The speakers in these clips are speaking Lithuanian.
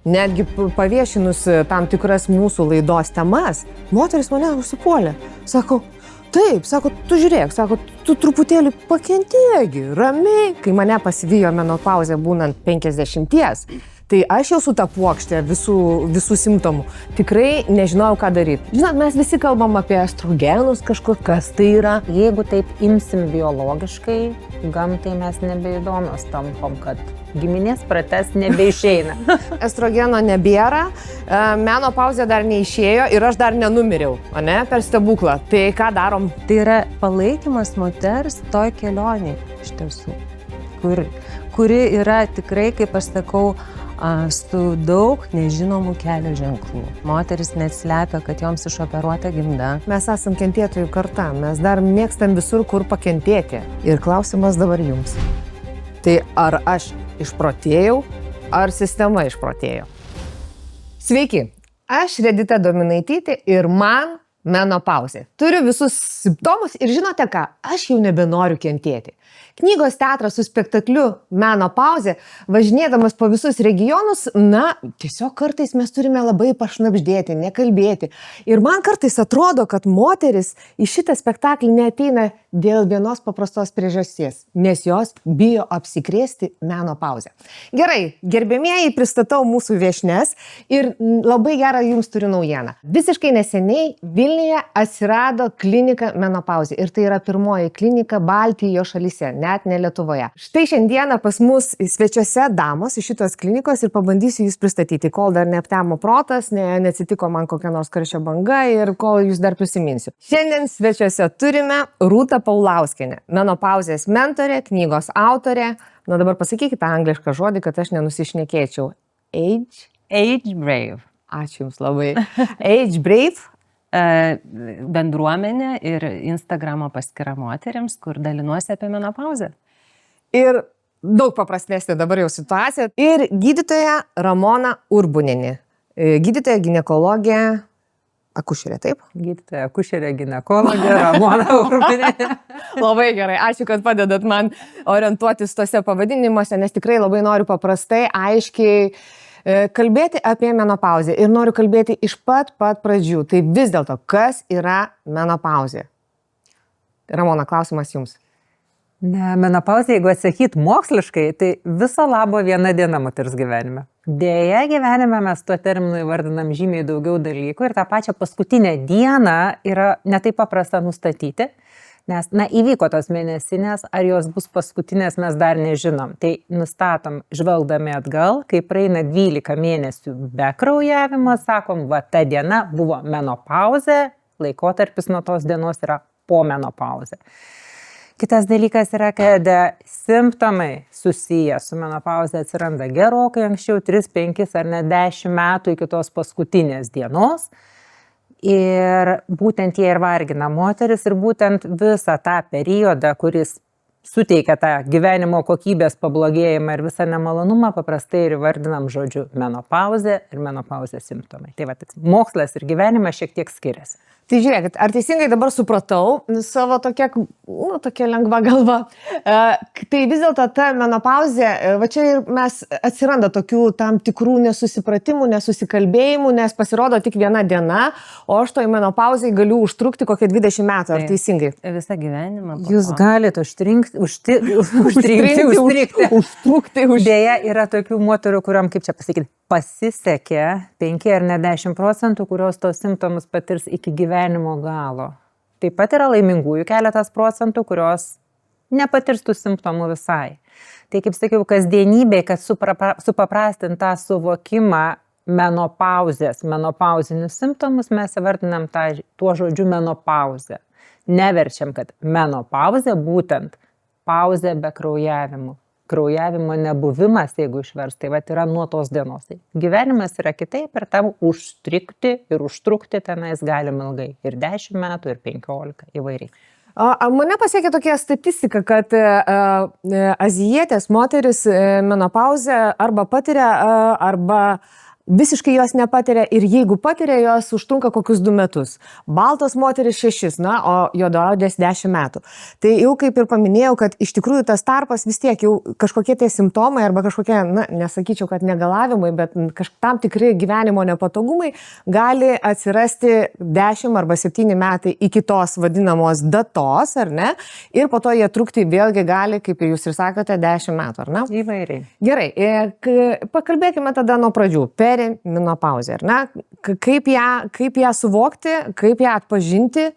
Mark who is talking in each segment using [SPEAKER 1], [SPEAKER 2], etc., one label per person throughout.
[SPEAKER 1] netgi paviešinus tam tikras mūsų laidos temas, moteris mane užsipuolė. Sako, taip, sako, tu žiūrėk, sako, tu truputėlį pakentėgi, ramiai. Kai mane pasivijo menopauzė būnant 50, tai aš jau su ta puokštė visų simptomų tikrai nežinojau, ką daryti. Žinot, mes visi kalbam apie estrogenus kažkur, kas tai yra.
[SPEAKER 2] Jeigu taip imsim biologiškai, gamtai mes nebeįdomios tampam, kad giminės prates nebeišeina.
[SPEAKER 1] Estrogeno nebėra, menopauzė dar neišėjo ir aš dar nenumiriau, ne, per stebuklą. Tai ką darom?
[SPEAKER 3] Tai yra palaikymas moters toj kelionėj iš tiesų, kuri yra tikrai, kaip aš sakau, su daug nežinomų kelio ženklų. Moteris net slepia, kad joms išoperuota gimda.
[SPEAKER 1] Mes esam kentėtojų karta, mes dar mėgstam visur, kur pakentėti. Ir klausimas dabar jums. Tai ar aš išprotėjau, ar sistema išprotėjo? Sveiki, aš Redita Dominaitytė ir man menopauzė. Turiu visus simptomus ir žinote ką, aš jau nebenoriu kentėti. Knygos teatras su spektakliu Menopauzė, važinėdamas po visus regionus, tiesiog kartais mes turime labai pašnabždėti, nekalbėti. Ir man kartais atrodo, kad moteris į šitą spektaklį neateina dėl vienos paprastos priežasties, nes jos bijo apsikrėsti menopauzę. Gerai, gerbėmieji, pristatau mūsų viešnes ir labai gerą jums turiu naujieną. Visiškai neseniai Vilniuje atsirado klinika Menopauzė ir tai yra pirmoji klinika Baltijos šalyse, net ne Lietuvoje. Štai šiandieną pas mus svečiuose damos iš šitos klinikos ir pabandysiu jūs pristatyti, kol dar neaptemo protas, neatsitiko man kokia nors karščio banga ir kol jūs dar prisiminsiu. Šiandien svečiuose turime Rūtą Paulauskienę, menopauzės mentorė, knygos autorė. Na dabar pasakykite tą anglišką žodį, kad aš nenusišnekėčiau.
[SPEAKER 2] Age Brave.
[SPEAKER 1] Ačiū jums labai. Age Brave.
[SPEAKER 2] Bendruomenė ir Instagramo paskyra moteriams, kur dalinuosi apie menopauzę.
[SPEAKER 1] Ir daug paprastesnė dabar jau situacija. Ir gydytoja Ramona Urbunienė. Gydytoja ginekologė, akušerė, taip?
[SPEAKER 2] Gydytoja akušerė ginekologė Ramona Urbunienė.
[SPEAKER 1] Labai gerai, ačiū, kad padedat man orientuotis tose pavadinimuose, nes tikrai labai noriu paprastai, aiškiai kalbėti apie menopauzę ir noriu kalbėti iš pat pradžių. Tai vis dėlto, kas yra menopauzė? Ramona, klausimas jums.
[SPEAKER 4] Menopauzė, jeigu atsakyt moksliškai, tai viso labo viena diena moters gyvenime. Deja, gyvenime mes tuo terminu įvardinam žymiai daugiau dalykų ir tą pačią paskutinę dieną yra netai paprasta nustatyti. Nes, įvyko tos mėnesinės, ar jos bus paskutinės, mes dar nežinom. Tai nustatom, žvelgdami atgal, kai praeina 12 mėnesių be kraujavimo, sakom, ta diena buvo menopauzė, laikotarpis nuo tos dienos yra po menopauzė. Kitas dalykas yra, kad simptomai susiję su menopauze atsiranda gerokai anksčiau, 3, 5 ar net 10 metų iki tos paskutinės dienos. Ir būtent jie ir vargina moteris ir būtent visą tą periodą, kuris suteikia tą gyvenimo kokybės pablogėjimą ir visą nemalonumą, paprastai ir vardinam žodžiu menopauzė ir menopauzės simptomai. Tai mokslas ir gyvenimas šiek tiek skiriasi.
[SPEAKER 1] Tai žiūrėkit, ar teisingai dabar supratau savo tokia lengva galva. Tai vis dėlto ta menopauzė, va čia ir mes atsiranda tokių tam tikrų nesusipratimų, nesusikalbėjimų, nes pasirodo tik viena diena, o aš toj menopauzėj galiu užtrukti kokią 20 metų, ar teisingai?
[SPEAKER 2] Visą gyvenimą.
[SPEAKER 4] Jūs galite užtrukti. Deja, yra tokių moterų, kuriuom, kaip čia pasakyti, pasisekė 5 ar ne 10%, kurios tos simptomus patirs iki gyvenimo galo. Taip pat yra laimingųjų keletas procentų, kurios nepatirs tų simptomų visai. Tai kaip sakiau, kasdienybėj, kad supaprastint tą suvokimą menopauzinius simptomus, mes įvardinam tuo žodžiu menopauzę. Neverčiam, kad menopauzė būtent pauzė be kraujavimų. Kraujavimo nebuvimas, jeigu išvers, tai yra nuo tos dienos. Tai gyvenimas yra kitaip ir tam užstrikti ir užtrukti tenais galim ilgai. Ir 10 metų, ir 15, įvairiai.
[SPEAKER 1] Mane pasiekė tokia statistika, kad azijietės moteris menopauzę arba patiria, arba visiškai jos nepatiria ir jeigu patiria, jos užtrunka kokius 2 metus. Baltos moteris 6, na, o juodaodės 10 metų. Tai jau kaip ir paminėjau, kad iš tikrųjų tas tarpas vis tiek jau kažkokie tie simptomai arba kažkokie, na, nesakyčiau, kad negalavimai, bet tam tikri gyvenimo nepatogumai gali atsirasti 10 arba 7 metai iki tos vadinamos datos, ar ne? Ir po to jie trukti vėlgi gali, kaip jūs ir sakote, 10 metų, ar ne?
[SPEAKER 4] Įvairiai.
[SPEAKER 1] Gerai, pakalbėkime tada nuo pradžių. Perimenopauzė, ar ne? Kaip ją suvokti, kaip ją atpažinti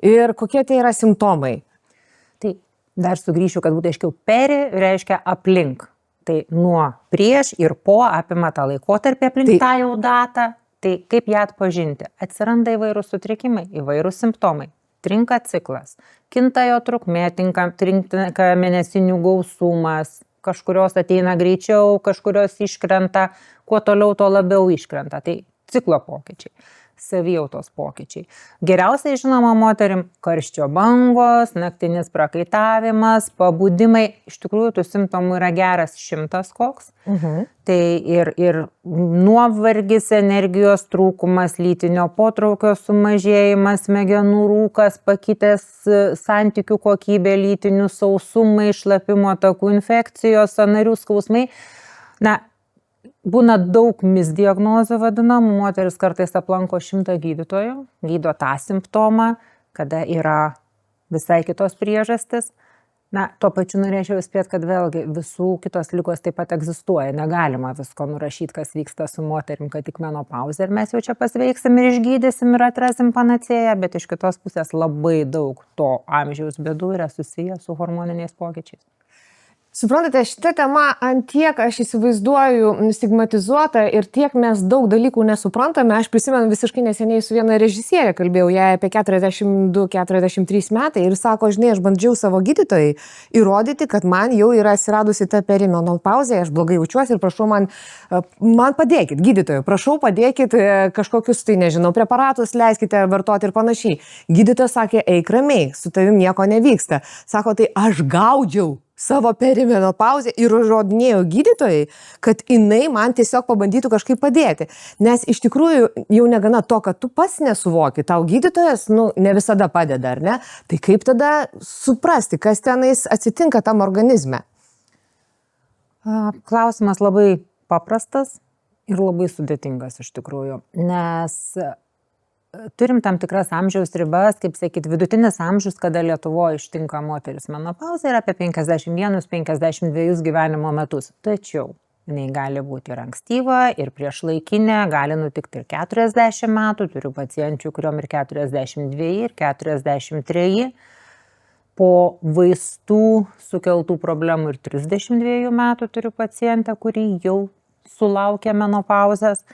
[SPEAKER 1] ir kokie tai yra simptomai?
[SPEAKER 4] Tai dar sugrįšiu, kad būtų aiškiau. Peri reiškia aplink. Tai nuo prieš ir po apima tą laikotarpį aplink tą jau datą. Tai kaip ją atpažinti? Atsiranda įvairūs sutrikimai, įvairūs simptomai. Trinka ciklas, kinta jo trukmė, trinka mėnesinių gausumas, kažkurios ateina greičiau, kažkurios iškrenta, kuo toliau, to labiau iškrenta. Tai ciklo pokyčiai, savijautos pokyčiai. Geriausiai žinoma moterim karščio bangos, naktinis prakaitavimas, pabudimai. Iš tikrųjų, tų simptomų yra geras 100 koks. Tai ir nuovargis, energijos trūkumas, lytinio potraukio sumažėjimas, smegenų rūkas, pakitęs santykių kokybė, lytinių sausumai, šlapimo takų infekcijos, sąnarių skausmai. Na, būna daug misdiagnozių vadinamų, moteris kartais aplanko 100 gydytojų, gydo tą simptomą, kada yra visai kitos priežastis. Na, tuo pačiu norėčiau įspėti, kad vėlgi visų kitos ligos taip pat egzistuoja. Negalima visko nurašyti, kas vyksta su moterim, kad tik menopauzė ir mes jau čia pasveiksim ir išgydysim ir atrasim panacėją, bet iš kitos pusės labai daug to amžiaus bėdų yra susiję su hormoniniais pokyčiais.
[SPEAKER 1] Suprantate, šitą temą ant tiek aš įsivaizduoju stigmatizuota ir tiek mes daug dalykų nesuprantame. Aš prisimenu visiškai neseniai su viena režisierė kalbėjau, jai apie 42-43 metai ir sako, žinai, aš bandžiau savo gydytojai įrodyti, kad man jau yra atsiradusi ta perimenopauzė, aš blogai jaučiuosi ir prašau man padėkit, gydytojai, prašau padėkit kažkokius, tai nežinau, preparatus, leiskite vartoti ir panašiai. Gydytojas sakė, eik ramiai, su tavim nieko nevyksta. Sako, tai aš gaudžiau savo perimenopauzę ir užrodinėjau gydytojai, kad jinai man tiesiog pabandytų kažkaip padėti. Nes iš tikrųjų jau negana to, kad tu pats nesuvoki, tau gydytojas, ne visada padeda, ar ne? Tai kaip tada suprasti, kas tenais atsitinka tam organizme?
[SPEAKER 4] Klausimas labai paprastas ir labai sudėtingas iš tikrųjų, nes turim tam tikras amžiaus ribas, kaip sakyt, vidutinis amžius, kada Lietuvoje ištinka moteris menopauzė, yra apie 51-52 gyvenimo metus. Tačiau jinai gali būti ir ankstyva, ir priešlaikinė, gali nutikti ir 40 metų, turiu pacienčių, kuriuom ir 42, ir 43, po vaistų sukeltų problemų ir 32 metų turiu pacientę, kuri jau sulaukia menopauzės.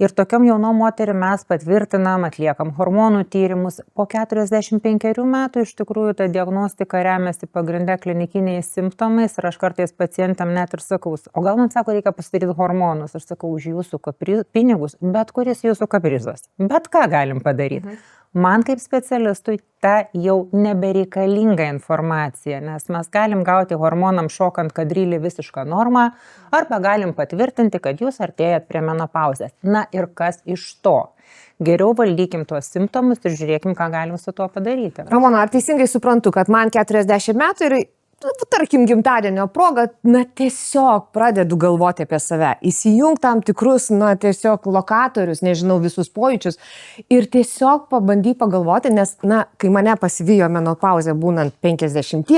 [SPEAKER 4] Ir tokiom jaunom moterim mes patvirtinam, atliekam hormonų tyrimus. Po 45 metų iš tikrųjų ta diagnostika remiasi pagrinde klinikiniais simptomais ir aš kartais pacientam net ir sakau, o gal man sako, reikia pasidaryti hormonus. Aš sakau, už jūsų pinigus, bet kuris jūsų kaprizas. Bet ką galim padaryti? Man kaip specialistui ta jau nebereikalinga informacija, nes mes galim gauti hormonam šokant kadrylį visišką normą arba galim patvirtinti, kad jūs artėjat prie menopauzės. Na ir kas iš to? Geriau valdykim tuos simptomus ir žiūrėkim, ką galim su tuo padaryti.
[SPEAKER 1] Ramona, ar teisingai suprantu, kad man 40 metų ir tarkim gimtadienio proga, tiesiog pradedu galvoti apie save, įsijung tam tikrus, tiesiog lokatorius, nežinau, visus pojūčius ir tiesiog pabandy pagalvoti, nes, kai mane pasivijo menopauzė būnant 50,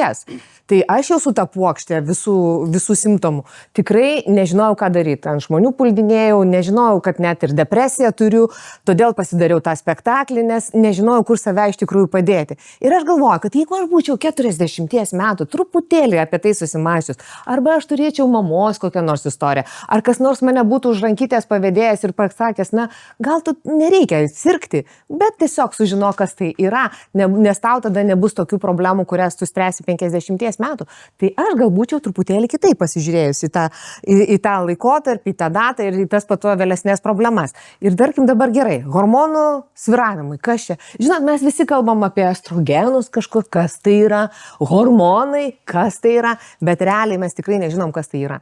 [SPEAKER 1] tai aš jau su ta puokštė visų simptomų tikrai nežinojau, ką daryti. Ant žmonių puldinėjau, nežinojau, kad net ir depresiją turiu, todėl pasidariau tą spektaklį, nes nežinojau, kur save iš tikrųjų padėti. Ir aš galvoju, kad jeigu aš būčiau 40 metų, truputėlį apie tai susimąsčius, arba aš turėčiau mamos kokią nors istoriją, ar kas nors mane būtų už rankytės pavedėjęs ir pasakęs, gal tu nereikia sirgti, bet tiesiog sužino, kas tai yra, nes tau tada nebus tokių problemų, kurias tu spręsi 50 metų. Tai aš gal būčiau truputėlį kitaip pasižiūrėjus į tą laikotarpį, į tą datą ir į tas pato vėlesnės problemas. Ir tarkim dabar gerai, hormonų svyravimai, kas čia? Žinot, mes visi kalbam apie estrogenus kažkur, kas tai yra, hormonai, kas tai yra, bet realiai mes tikrai nežinom, kas tai yra.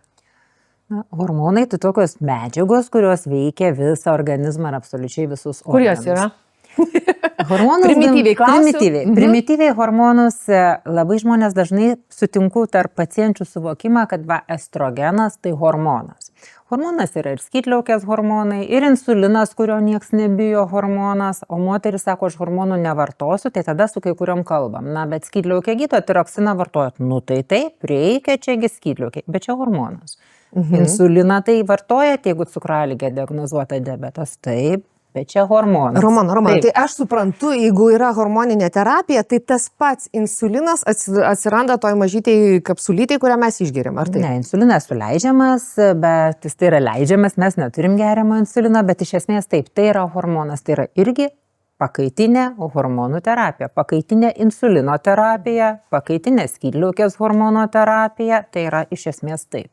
[SPEAKER 4] Na, hormonai tai tokios medžiagos, kurios veikia visą organizmą ir absoliučiai visus organus.
[SPEAKER 1] Kur jos yra?
[SPEAKER 4] Hormonus
[SPEAKER 1] Primityviai klausiu.
[SPEAKER 4] Primityviai hormonus labai žmonės dažnai sutinku tarp pacienčių suvokimą, kad estrogenas tai hormonas. Hormonas yra ir skydliaukės hormonai, ir insulinas, kurio nieks nebijo hormonas, o moteris sako, aš hormonų nevartosiu, tai tada su kai kuriom kalbam. Na, bet skydliaukė gydo, tiroksiną vartojat. Nu tai taip, reikia čiagi skydliaukė, bet čia hormonas. Insuliną tai vartojat, jeigu cukraligė diagnozuota diabetas, taip. Bet čia hormonas.
[SPEAKER 1] Roman, tai aš suprantu, jeigu yra hormoninė terapija, tai tas pats insulinas atsiranda toj mažytėj kapsulytėj, kurią mes išgeriam, ar tai?
[SPEAKER 4] Ne, insulinas suleidžiamas, bet jis tai yra leidžiamas, mes neturim geriamo insulino, bet iš esmės taip, tai yra hormonas, tai yra irgi pakaitinė hormonų terapija, pakaitinė insulino terapija, pakaitinė skydliaukės hormono terapija, tai yra iš esmės taip.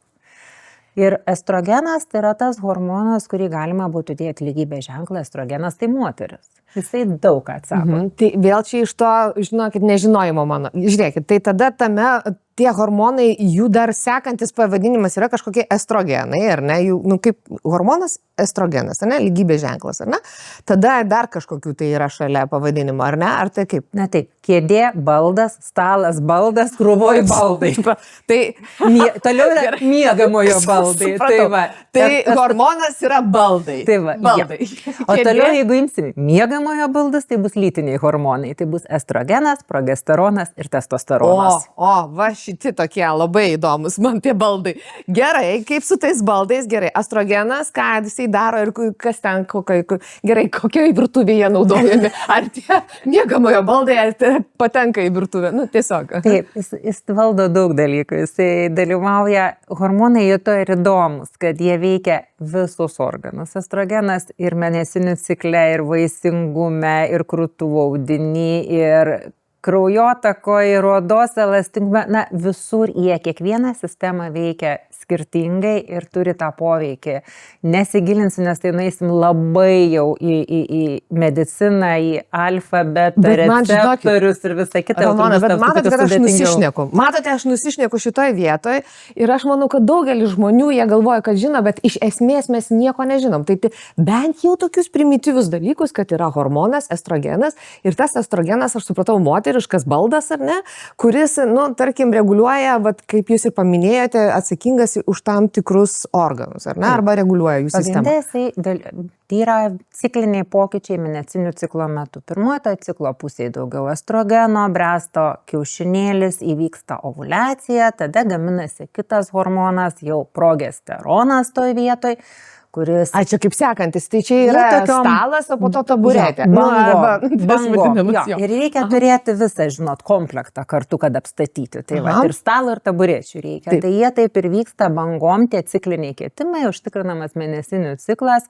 [SPEAKER 4] Ir estrogenas tai yra tas hormonas, kurį galima būtų dėti lygybės ženklą, estrogenas tai moteris. Jisai daug ką atsako.
[SPEAKER 1] Tai vėl čia iš to, žinokit, nežinojimo mano. Žiūrėkit, tai tada tame tie hormonai, jų dar sekantis pavadinimas yra kažkokie estrogenai, ar ne? Jų, nu, kaip hormonas estrogenas, ar ne? Lygybės ženklas, ar ne? Tada dar kažkokių tai yra šalia pavadinimo, ar ne? Ar tai kaip?
[SPEAKER 4] Na taip, kėdė, baldas, stalas, baldas, krūvoj baldai.
[SPEAKER 1] Tai
[SPEAKER 4] toliau yra miegamojo baldai.
[SPEAKER 1] Tai hormonas yra baldai.
[SPEAKER 4] Tai va, baldai. O toliau, jeigu imsim miegamojo baldus, tai bus lytiniai hormonai. Tai bus estrogenas, progesteronas ir testosteronas.
[SPEAKER 1] Va šiti tokie labai įdomus man tie baldai. Gerai, kaip su tais baldais, gerai. Estrogenas, ką jisai daro ir kas ten, gerai, kokioje virtuvėje naudojami. Ar tie miegamojo baldai patenka į virtuvę? Nu, tiesiog.
[SPEAKER 4] Taip, jis valdo daug dalykų. Jisai dalyvauja, hormonai jie to ir įdomus, kad jie veikia visus organus. Estrogenas ir mėnesinių cikle, ir vaisingume, ir krūtų audiny, ir kraujotakoje, ir odos elastingume, na, visur jie, kiekviena sistema veikia skirtingai ir turi tą poveikį. Nesigilinsiu, nes tai nueisim labai jau į mediciną, į alfa, beta, receptorius ir visą kitą.
[SPEAKER 1] Bet matote, kad aš nusišneku. Matote, aš nusišneku šitoje vietoje ir aš manau, kad daugelis žmonių jie galvoja, kad žino, bet iš esmės mes nieko nežinom. Tai bent jau tokius primityvius dalykus, kad yra hormonas, estrogenas ir tas estrogenas, aš supratau, moteriškas baldas, ar ne, kuris, nu, tarkim, reguliuoja, vat, kaip jūs ir paminėjote, atsakingas už tam tikrus organus, ar ne, arba reguliuoja jų sistemą.
[SPEAKER 4] Tai yra cikliniai pokyčiai mėnesinių ciklo metu. Pirmoje to ciklo pusėje daugiau estrogeno, bresto kiaušinėlis, įvyksta ovuliacija, tada gaminasi kitas hormonas, jau progesteronas toj vietoj, kuris...
[SPEAKER 1] Čia kaip sekantis, tai čia yra stalas, o po to taburetė.
[SPEAKER 4] Bango. Ir reikia turėti visą, žinot, komplektą kartu, kad apstatyti. Tai va, ir stalo, ir taburečių reikia. Taip. Tai jie taip ir vyksta bangom, tie cikliniai keitimai, užtikrinamas mėnesinių ciklas.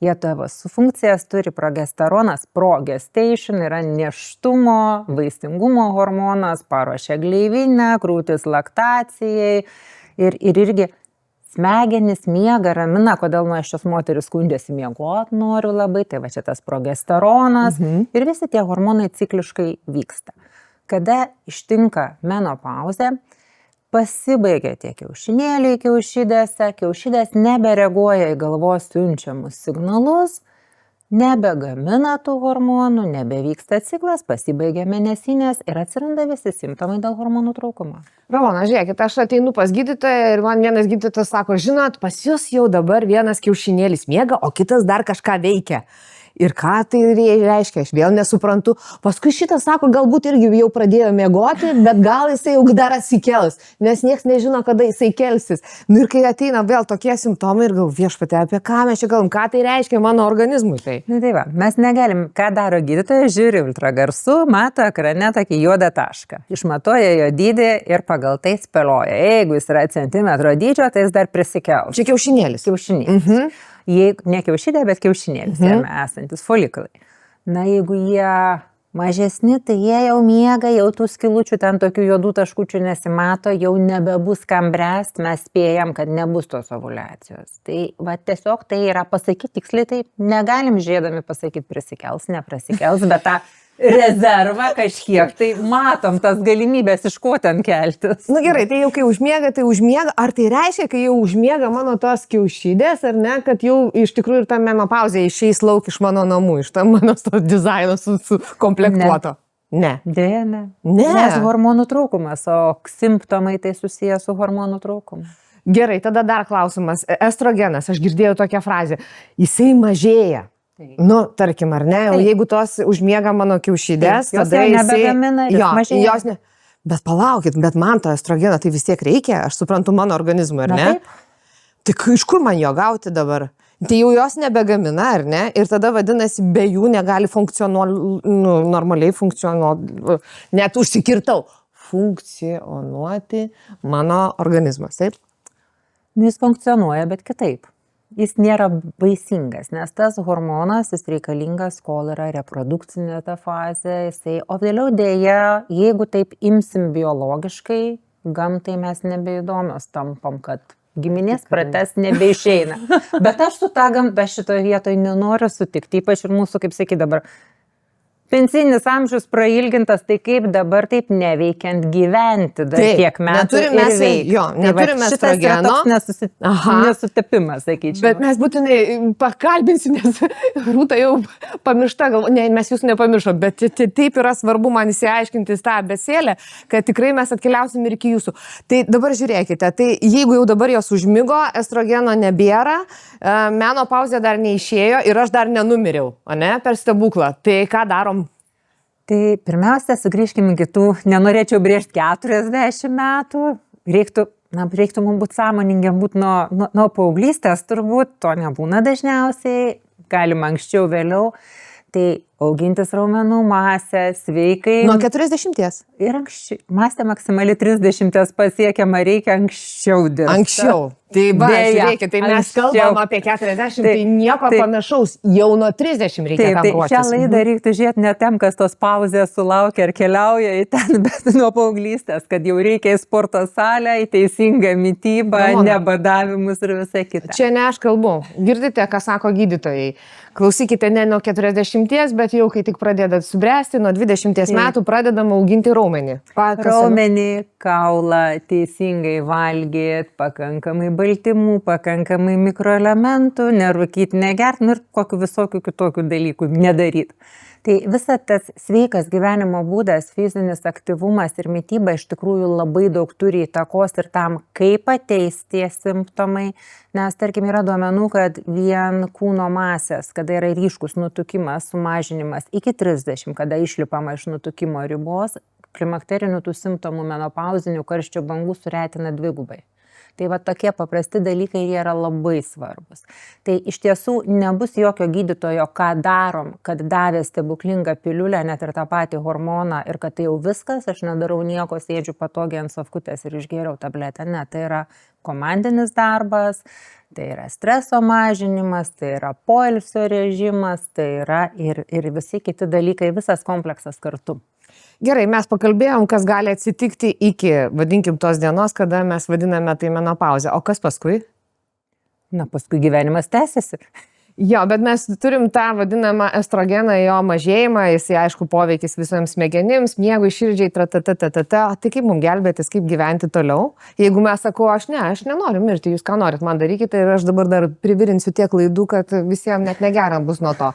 [SPEAKER 4] Jie tavo su funkcijas turi progesteronas, progestation, yra nėštumo, vaisingumo hormonas, paruošia gleivinę, krūtis laktacijai ir irgi smegenis miega, ramina, kodėl šios moteris skundžiasi miegot noriu labai, tai va čia tas progesteronas ir visi tie hormonai cikliškai vyksta. Kada ištinka menopauzė, pasibaigia tie kiaušinėliai kiaušidėse, kiaušidės nebereaguoja į galvos siunčiamus signalus, nebegamina tų hormonų, nebevyksta ciklas, pasibaigia mėnesinės ir atsiranda visi simptomai dėl hormonų trūkumo.
[SPEAKER 1] Ramona, žiūrėkit, aš ateinu pas gydytoją ir man vienas gydytojas sako, žinot, pas jūs jau dabar vienas kiaušinėlis miega, o kitas dar kažką veikia. Ir ką tai reiškia, aš vėl nesuprantu. Paskui šitas sako, galbūt irgi jau pradėjo miegoti, bet gal jisai jau dar atsikels, nes nieks nežino, kada jisai kelsis. Nu ir kai ateina vėl tokie simptomai ir gal viešpatie, apie ką mes čia kalbam, ką tai reiškia mano organizmui.
[SPEAKER 4] Tai va, mes negalim, ką daro gydytojas, žiūri ultragarsu, mato ekrane tokį juodą tašką. Išmatuoja jo dydį ir pagal tai spėlioja. Jeigu jis yra centimetro dydžio, tai jis dar prisikels.
[SPEAKER 1] Čia kiaušinėlis.
[SPEAKER 4] Kiaušinėlis. Jeigu ne kiaušidė, bet kiaušinėlis jame esantis foliklai. Na, jeigu jie mažesni, tai jie jau miega, jau tų skilučių, ten tokių juodų taškučių nesimato, jau nebebus kam bręst, mes spėjam, kad nebus tos ovuliacijos. Tai va, tiesiog tai yra pasakyti tiksliai, tai negalim žiūrėdami pasakyti prisikels, neprasikels, bet tą rezervą kažkiek, tai matom tas galimybės, iš ko ten keltis.
[SPEAKER 1] Na gerai, tai jau kai užmiega, tai užmiega. Ar tai reiškia, kai jau užmiega mano tos kiaušidės, ar ne, kad jau iš tikrųjų ir ta menopauzė išeis lauk iš mano namų, iš tam mano to dizaino sukomplektuoto? Ne.
[SPEAKER 4] Dėja, ne.
[SPEAKER 1] Ne.
[SPEAKER 4] Nes hormonų trūkumas, o simptomai tai susiję su hormonų trūkumu.
[SPEAKER 1] Gerai, tada dar klausimas. Estrogenas, aš girdėjau tokią frazę. Jisai mažėja. Nu, tarkim, ar ne, o jeigu tos užmiega mano kiaušidės,
[SPEAKER 4] Taip, jos
[SPEAKER 1] tada
[SPEAKER 4] jau
[SPEAKER 1] jisai...
[SPEAKER 4] nebegamina ir mažėja.
[SPEAKER 1] Jos ne... Bet palaukit, bet man to estrogeno tai vis tiek reikia, aš suprantu mano organizmui, ar ne?
[SPEAKER 4] Taip.
[SPEAKER 1] Tai iš kur man jo gauti dabar? Tai jau jos nebegamina, ar ne? Ir tada vadinasi, be jų negali normaliai funkcionuoti, net užsikirtau, funkcionuoti mano organizmas, taip?
[SPEAKER 4] Jis funkcionuoja, bet kitaip. Jis nėra vaisingas, nes tas hormonas, jis reikalingas, kol yra reprodukcinė ta fazė, o vėliau dėja, jeigu taip imsim biologiškai, gamtai mes nebeįdomios tampam, kad giminės prates nebeišeina. Bet aš su ta gamta šitoje vietoje nenoriu sutikti, ypač ir mūsų, kaip sakyt dabar, pensinis amžius prailgintas, tai kaip dabar taip neveikiant gyventi dar tiek metų ir veikti.
[SPEAKER 1] Neturime estrogeno.
[SPEAKER 4] Nesutapimas, sakyčiau.
[SPEAKER 1] Bet mes būtinai pakalbinsim, nes Rūta jau pamiršta, ne, mes jūs nepamiršom, bet taip yra svarbu man įsiaiškinti tą abėcėlę, kad tikrai mes atkeliausim ir iki jūsų. Tai dabar žiūrėkite, tai jeigu jau dabar jos užmigo, estrogeno nebėra, menopauzė dar neišėjo ir aš dar nenumiriau, ne, per stebuklą. Tai ką darom?
[SPEAKER 4] Tai pirmiausia, sugrįžkime iki tų, nenorėčiau brėžti 40 metų, reiktų mums būti sąmoningiam, būti nuo paauglystės, turbūt to nebūna dažniausiai, galima anksčiau, vėliau, tai augintis raumenų masę, sveikai.
[SPEAKER 1] Nuo 40.
[SPEAKER 4] Ir anksčiau, masė maksimali 30 pasiekiama, reikia anksčiau dirbti.
[SPEAKER 1] Anksčiau. Tai va, žiūrėkit, tai mes kalbam apie 40, tai nieko panašaus, jau nuo 30 reikia tam ruoštis.
[SPEAKER 4] Šią laidą reiktų žiūrėti ne tam, kas tos pauzės sulaukia ir keliauja į ten, bet nuo paauglystės, kad jau reikia į sporto salę, į teisingą mytybą, nebadavimus ir visą kitą.
[SPEAKER 1] Čia ne aš kalbu. Girdite, ką sako gydytojai. Klausykite ne nuo 40, bet jau kai tik pradėdat subręsti, nuo 20 metų pradedam auginti raumenį.
[SPEAKER 4] Raumenį, kaulą, teisingai valgyti, pakankamai baltymų, pakankamai mikroelementų, nerūkyti, negerti ir kokių visokių kitokių dalykų nedaryti. Tai visa tas sveikas gyvenimo būdas, fizinis aktyvumas ir mytyba iš tikrųjų labai daug turi įtakos ir tam, kaip ateis tie simptomai, nes tarkim yra duomenų, kad vien kūno masės, kada yra ryškus nutukimas, sumažinimas iki 30, kada išlipama iš nutukimo ribos, klimakterinių tų simptomų menopauzinių karščio bangų suretina dvigubai. Tai va tokie paprasti dalykai jie yra labai svarbus. Tai iš tiesų nebus jokio gydytojo, ką darom, kad davė stebuklingą piliulę, net ir tą patį hormoną ir kad tai jau viskas, aš nedarau nieko, sėdžiu patogiai ant sofkutės ir išgėriau tabletę. Ne, tai yra komandinis darbas, tai yra streso mažinimas, tai yra poilsio režimas, tai yra ir visi kiti dalykai, visas kompleksas kartu.
[SPEAKER 1] Gerai, mes pakalbėjom, kas gali atsitikti iki, vadinkim, tos dienos, kada mes vadiname tai menopauzę. O kas paskui?
[SPEAKER 4] Na, paskui gyvenimas tęsiasi.
[SPEAKER 1] Jo, bet mes turim tą vadinamą estrogeną, jo mažėjimą, jisai aišku poveikis visoms smegenims, miegui, širdžiai, Tai kaip mums gelbėtis, kaip gyventi toliau? Jeigu mes sakau, aš nenoriu mirti, jūs ką norit man darykite ir aš dabar dar privirinsiu tiek klaidų, kad visiems net negera bus nuo to.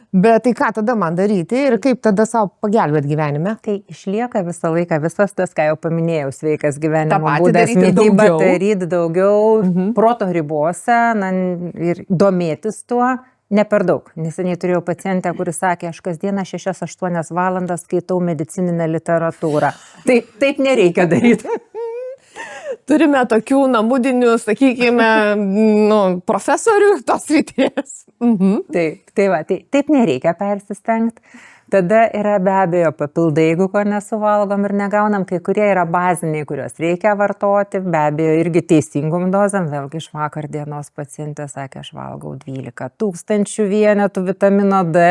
[SPEAKER 1] Bet tai ką tada man daryti ir kaip tada savo pagelbėti gyvenime?
[SPEAKER 4] Tai išlieka visą laiką visas tas, ką jau paminėjau, sveikas gyvenimo būdas, mytyba, daryti daugiau proto ribose ir domėtis tuo. Ne per daug. Neseniai turėjau pacientę, kuris sakė, aš kasdieną 6-8 valandas skaitau medicininę literatūrą. Tai taip nereikia daryti.
[SPEAKER 1] Turime tokių namudinių, sakykime, profesorių tos srities.
[SPEAKER 4] Taip nereikia persistengti. Tada yra be abejo papildai, jeigu ko nesuvalgom ir negaunam, kai kurie yra baziniai, kuriuos reikia vartoti, be abejo irgi teisingom dozam. Vėlgi iš vakar dienos pacientė sakė, aš valgau 12 000 vienetų vitamino D.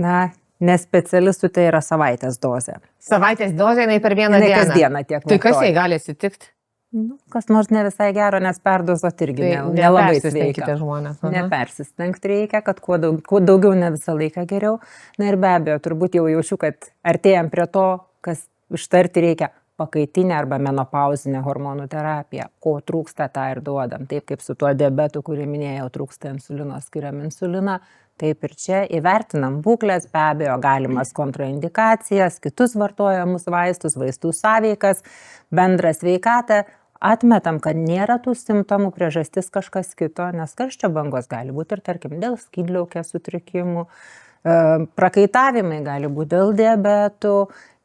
[SPEAKER 4] Na, nes specialistų tai yra savaitės dozė.
[SPEAKER 1] Savaitės dozė, jinai per vieną dieną.
[SPEAKER 4] Kasdieną tiek.
[SPEAKER 1] Tai kas jai gali atsitikti?
[SPEAKER 4] Nu, kas nors ne visai gero, nes perdozuoti irgi nelabai sveika.
[SPEAKER 1] Žmonės.
[SPEAKER 4] Nepersistengti reikia, kad kuo daugiau ne visą laiką geriau. Na ir be abejo, turbūt jau jaučiu, kad artėjom prie to, kas ištarti reikia pakaitinę arba menopauzinę hormonų terapiją. Ko trūksta, tą ir duodam. Taip kaip su tuo diabetu, kurį minėjau, trūksta insulino, skiriam insuliną. Taip ir čia įvertinam būklės, be abejo, galimas kontraindikacijas, kitus vartojamus vaistus, vaistų sąveikas, bendrą sveikatą. Atmetam, kad nėra tų simptomų, priežastis kažkas kito, nes karščio bangos gali būti ir, tarkim, dėl skydliaukės sutrikimų, prakaitavimai gali būti dėl diabetų,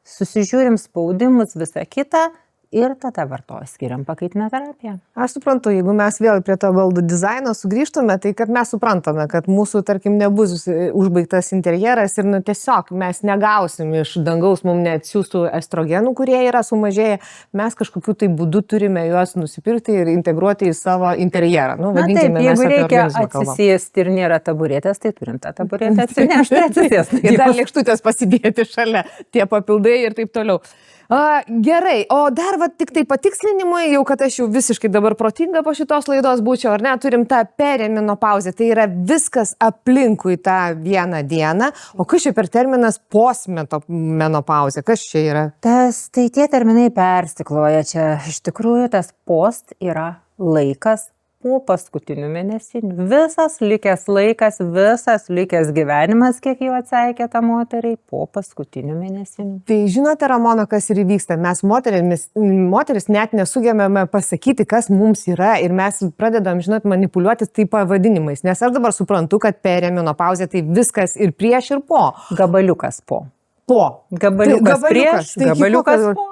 [SPEAKER 4] susižiūrim spaudimus, visą kitą ir tada skiriam pakaitinę terapiją.
[SPEAKER 1] Aš suprantu, jeigu mes vėl prie to baldų dizaino sugrįžtume, tai kad mes suprantame, kad mūsų, tarkim, nebus užbaigtas interjeras ir tiesiog mes negausim iš dangaus, mums neatsiųstų estrogenų, kurie yra sumažėję, mes kažkokiu tai būdu turime juos nusipirkti ir integruoti į savo interjerą.
[SPEAKER 4] Na taip, jeigu reikia atsisėsti ir nėra taburetės, tai turim tą taburetę atsinešti, atsisėsti.
[SPEAKER 1] Ir dar lėkštutės pasidėti šalia, tie papildai ir taip toliau. Gerai, o dar tik tai patikslinimui, jau kad aš jau visiškai dabar protinga po šitos laidos būčiau, ar ne, turim tą perimenopauzę, tai yra viskas aplinkui tą vieną dieną, o kas čia per terminas postmenopauzė, kas čia yra?
[SPEAKER 2] Tai tie terminai persikloja čia, iš tikrųjų tas post yra laikas po paskutinių mėnesinių. Visas likęs laikas, visas likęs gyvenimas, kiek jau atsakė tą moteriai, po paskutinių mėnesinių.
[SPEAKER 1] Tai žinote, Ramona, kas ir vyksta? Mes moteris net nesugebame pasakyti, kas mums yra ir mes pradedam, manipuliuoti tai pavadinimais. Nes aš dabar suprantu, kad perimenopauzė tai viskas ir prieš ir po.
[SPEAKER 2] Gabaliukas po.
[SPEAKER 4] Gabaliukas prieš, gabaliukas po.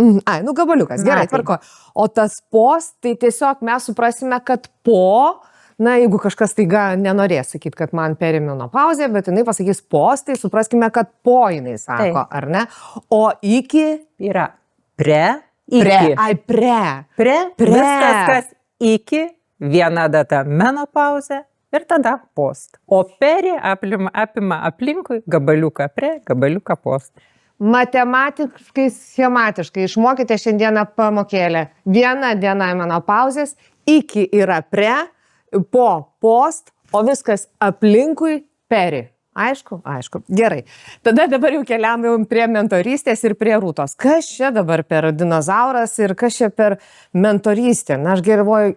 [SPEAKER 1] Gabaliukas, gerai, tvarko. O tas post, tai tiesiog mes suprasime, kad po, jeigu kažkas taiga nenorės sakyti, kad man perimenopauzė, bet jinai pasakys post, tai supraskime, kad po jinai sako, ar ne? O iki
[SPEAKER 2] yra pre.
[SPEAKER 4] Viskas, kas iki, viena data menopauzė ir tada post. O peri apima aplinkui gabaliuką pre, gabaliuką post.
[SPEAKER 1] Matematiškai, schematiškai išmokite šiandieną pamokėlę. Viena diena menopauzės, iki yra pre, po post, o viskas aplinkui peri. Aišku? Gerai. Tada dabar jau keliaujam prie mentorystės ir prie Rūtos. Kas čia dabar per dinozauras ir kas čia per mentorystė? Na, aš galvoju,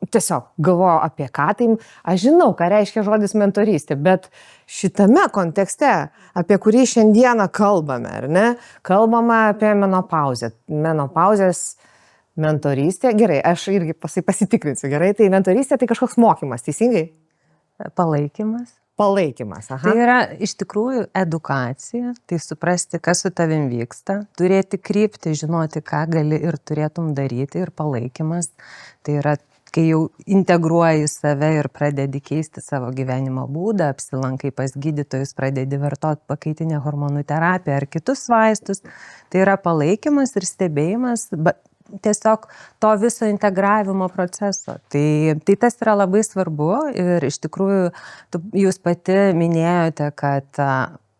[SPEAKER 1] tiesiog galvoju apie ką tai. Aš žinau, ką reiškia žodis mentorystė, bet šitame kontekste, apie kurį šiandieną kalbame, ar ne? Kalbame apie menopauzę. Menopauzės mentorystė. Gerai, aš irgi pasitikrinsiu. Gerai, tai mentorystė tai kažkoks mokymas, teisingai? Palaikymas, aha.
[SPEAKER 3] Tai yra iš tikrųjų edukacija, tai suprasti, kas su tavim vyksta, turėti kryptį, žinoti, ką gali ir turėtum daryti, ir palaikymas. Tai yra, kai jau integruoji save ir pradedi keisti savo gyvenimo būdą, apsilankai pas gydytojus, pradedi vartoti pakaitinę hormonų terapiją ar kitus vaistus, tai yra palaikymas ir stebėjimas, tiesiog to viso integravimo proceso. Tai tas yra labai svarbu ir iš tikrųjų jūs pati minėjote, kad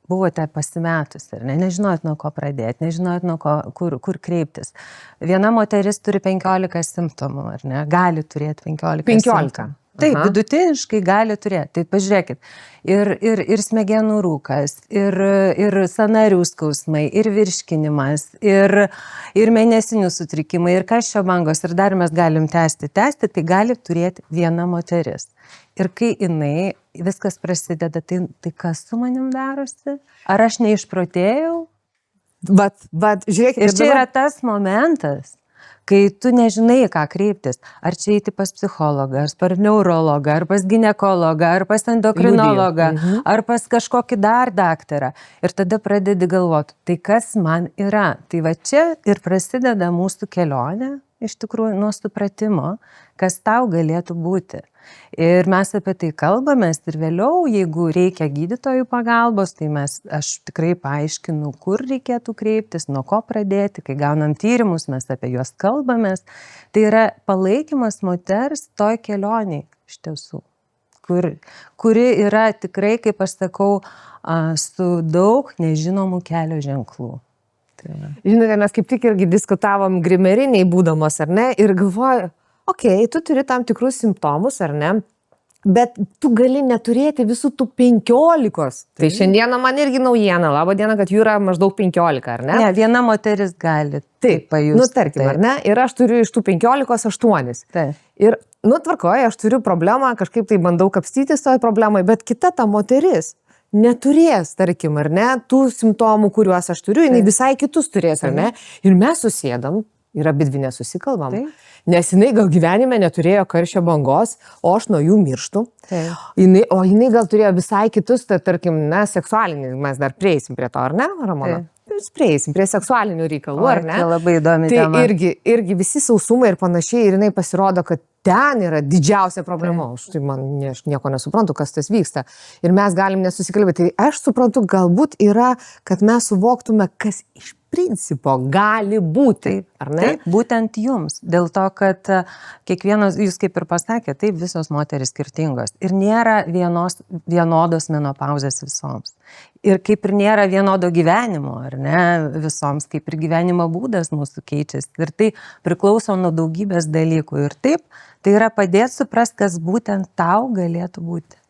[SPEAKER 3] buvote pasimetusi ir nežinojot nuo ko pradėti, nežinojot nuo kur kreiptis. Viena moteris turi 15 simptomų, ar ne? Gali turėti 15 simptomų. Taip, vidutiniškai gali turėti. Tai pažiūrėkit, ir smegenų rūkas, ir sąnarių skausmai, ir virškinimas, ir mėnesinių sutrikimai, ir karščio bangos, ir dar mes galim tęsti, tai gali turėti viena moteris. Ir kai jinai, viskas prasideda, tai kas su manim darosi? Ar aš neišprotėjau?
[SPEAKER 1] Žiūrėkit,
[SPEAKER 3] ir čia yra tas momentas, kai tu nežinai, ką kreiptis, ar čia eiti pas psichologą, ar pas neurologą, ar pas ginekologą, ar pas endokrinologą, ar pas kažkokį dar daktarą. Ir tada pradedi galvoti, tai kas man yra. Tai va čia ir prasideda mūsų kelionė, iš tikrųjų, nuo supratimo, kas tau galėtų būti. Ir mes apie tai kalbamės ir vėliau, jeigu reikia gydytojų pagalbos, tai aš tikrai paaiškinu, kur reikėtų kreiptis, nuo ko pradėti, kai gaunam tyrimus, mes apie juos kalbamės. Tai yra palaikymas moters toj kelioniai iš tiesų, kuri yra tikrai, kaip aš sakau, su daug nežinomų kelio ženklų.
[SPEAKER 1] Žinote, mes kaip tik irgi diskutavom grimeriniai būdamos, ar ne, ir galvoju, okei, tu turi tam tikrus simptomus, ar ne, bet tu gali neturėti visų tų 15. Tai šiandieną man irgi naujiena, laba diena, kad jų yra maždaug 15, ar ne?
[SPEAKER 3] Ne, viena moteris gali taip pajusti.
[SPEAKER 1] Nu, tarkim, ar ne? Ir aš turiu iš tų 15 8.
[SPEAKER 3] Taip.
[SPEAKER 1] Ir, nu, tvarkoju, aš turiu problemą, kažkaip tai bandau kapstytis toj problemai, bet kita ta moteris neturės, tarkim, ar ne, tų simptomų, kuriuos aš turiu, jinai visai kitus turės, ar ne? Ir mes susėdam ir abidvi nesusikalbam.
[SPEAKER 3] Taip.
[SPEAKER 1] Nes jinai gal gyvenime neturėjo karščio bangos, o aš nuo jų mirštu.
[SPEAKER 3] Taip.
[SPEAKER 1] O jinai gal turėjo visai kitus, tarkim, na, seksualinį, mes dar prieisim prie to, ar ne, Ramona? Mes prieisim prie seksualinių reikalų, ar ne?
[SPEAKER 3] Tai labai įdomi
[SPEAKER 1] Tai
[SPEAKER 3] tema.
[SPEAKER 1] irgi visi sausumai ir panašiai, ir jinai pasirodo, kad ten yra didžiausia problema. Aš nieko nesuprantu, kas tas vyksta. Ir mes galim nesusikalbėti. Tai aš suprantu, galbūt yra, kad mes suvoktume, kas iš principo gali būti. Ar ne?
[SPEAKER 3] Taip, būtent jums. Dėl to, kad kiekvienos, jūs kaip ir pasakėte, taip visos moterys skirtingos. Ir nėra vienodos menopauzės visoms. Ir kaip ir nėra vienodo gyvenimo, ar ne, visoms, kaip ir gyvenimo būdas mūsų keičiasi. Ir tai priklauso nuo daugybės dalykų. Ir taip, tai yra padėti suprasti, kas būtent tau galėtų būti.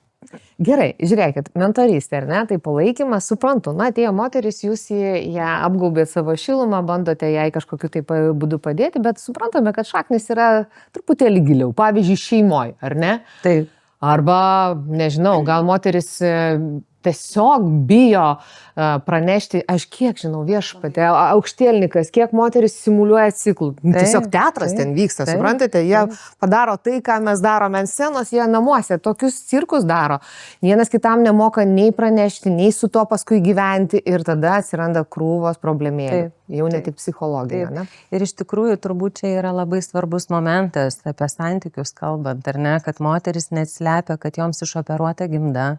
[SPEAKER 1] Gerai, žiūrėkit, mentorystė, ar ne, tai palaikymas, suprantu, na, atėjo moteris, jūs ją apgaubėt savo šilumą, bandote jai kažkokiu taip būdu padėti, bet suprantame, kad šaknis yra truputėlį giliau, pavyzdžiui, šeimoje, ar ne?
[SPEAKER 3] Taip.
[SPEAKER 1] Arba, nežinau, gal moteris tiesiog bijo pranešti, aš kiek žinau, viešpatė, aukštielnikas, kiek moteris simuliuoja ciklų. Tiesiog teatras ten vyksta, suprantate, jie padaro tai, ką mes darome ant scenos, jie namuose tokius cirkus daro. Vienas kitam nemoka nei pranešti, nei su tuo paskui gyventi ir tada atsiranda krūvos problemėlė. Jau ne tik psichologija, ne?
[SPEAKER 3] Ir iš tikrųjų turbūt čia yra labai svarbus momentas apie santykius kalbant, ar ne, kad moteris net slepia, kad joms išoperuota gimda,